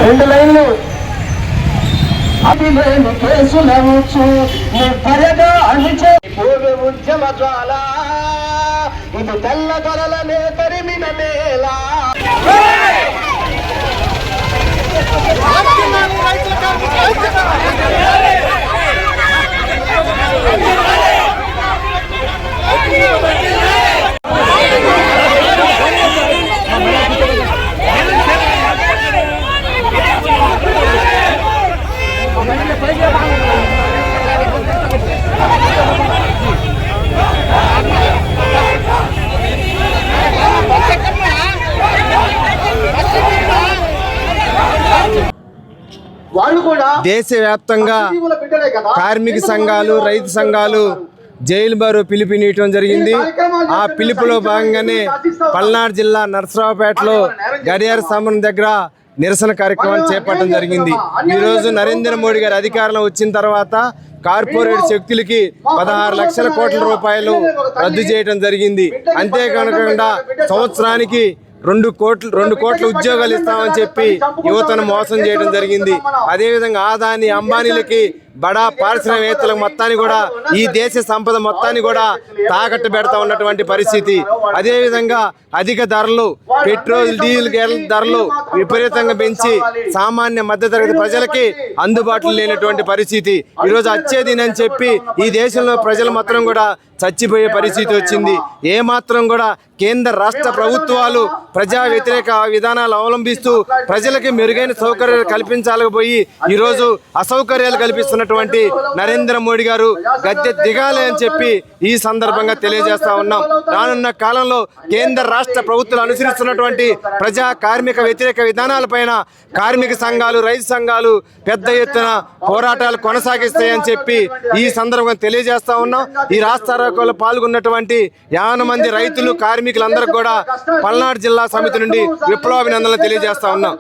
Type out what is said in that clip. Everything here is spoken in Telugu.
రెండు లైన్లు అభిలేని కేసులవచ్చు నిర్భయగా అణిచే ఉద్యమ జ్వాల ఇది తెల్ల దొరలనే తరిమిన నేల. దేశవ్యాప్తంగా కార్మిక సంఘాలు, రైతు సంఘాలు జైలు బారు పిలుపునియటం జరిగింది. ఆ పిలుపులో భాగంగానే పల్నాడు జిల్లా నర్సరావుపేటలో గడియార స్తంభం దగ్గర నిరసన కార్యక్రమాన్ని చేపట్టడం జరిగింది. ఈరోజు నరేంద్ర మోడీ గారు అధికారంలో వచ్చిన తర్వాత కార్పొరేట్ శక్తులకి 16 లక్షల కోట్ల రూపాయలు రద్దు చేయడం జరిగింది. అంతేకాకుండా సంవత్సరానికి 2 కోట్ల ఉద్యోగాలు ఇస్తామని చెప్పి యువతను మోసం చేయడం జరిగింది. అదేవిధంగా ఆదాని, అంబానీలకి, బడా పారిశ్రామికవేత్తలకు మొత్తాన్ని కూడా ఈ దేశ సంపద మొత్తాన్ని కూడా తాకట్టు పెడతా ఉన్నటువంటి పరిస్థితి. అదేవిధంగా అధిక ధరలు, పెట్రోల్, డీజిల్ ధరలు విపరీతంగా పెంచి సామాన్య మధ్యతరగతి ప్రజలకి అందుబాటులో లేనటువంటి పరిస్థితి. ఈరోజు వచ్చేదినని చెప్పి ఈ దేశంలో ప్రజలు మాత్రం కూడా చచ్చిపోయే పరిస్థితి వచ్చింది. ఏమాత్రం కూడా కేంద్ర రాష్ట్ర ప్రభుత్వాలు ప్రజా వ్యతిరేక విధానాలు అవలంబిస్తూ ప్రజలకి మెరుగైన సౌకర్యాలు కల్పించాలకపోయి ఈరోజు అసౌకర్యాలు కల్పిస్తున్నటువంటి నరేంద్ర మోడీ గారు గద్దె దిగాలి అని చెప్పి ఈ సందర్భంగా తెలియజేస్తా ఉన్నాం. రానున్న కాలంలో కేంద్ర రాష్ట్ర ప్రభుత్వాలు అనుసరిస్తున్నటువంటి ప్రజా కార్మిక వ్యతిరేక విధానాలపైన కార్మిక సంఘాలు, రైతు సంఘాలు పెద్ద ఎత్తున పోరాటాలు కొనసాగిస్తాయని చెప్పి ఈ సందర్భంగా తెలియజేస్తా ఉన్నాం. ఈ రాష్ట్రాల్లో పాల్గొన్నటువంటి 50 మంది రైతులు, కార్మికులందరికీ కూడా పల్నాడు జిల్లా సమితి నుండి విప్లవాభినందనలు తెలియజేస్తా ఉన్నాం.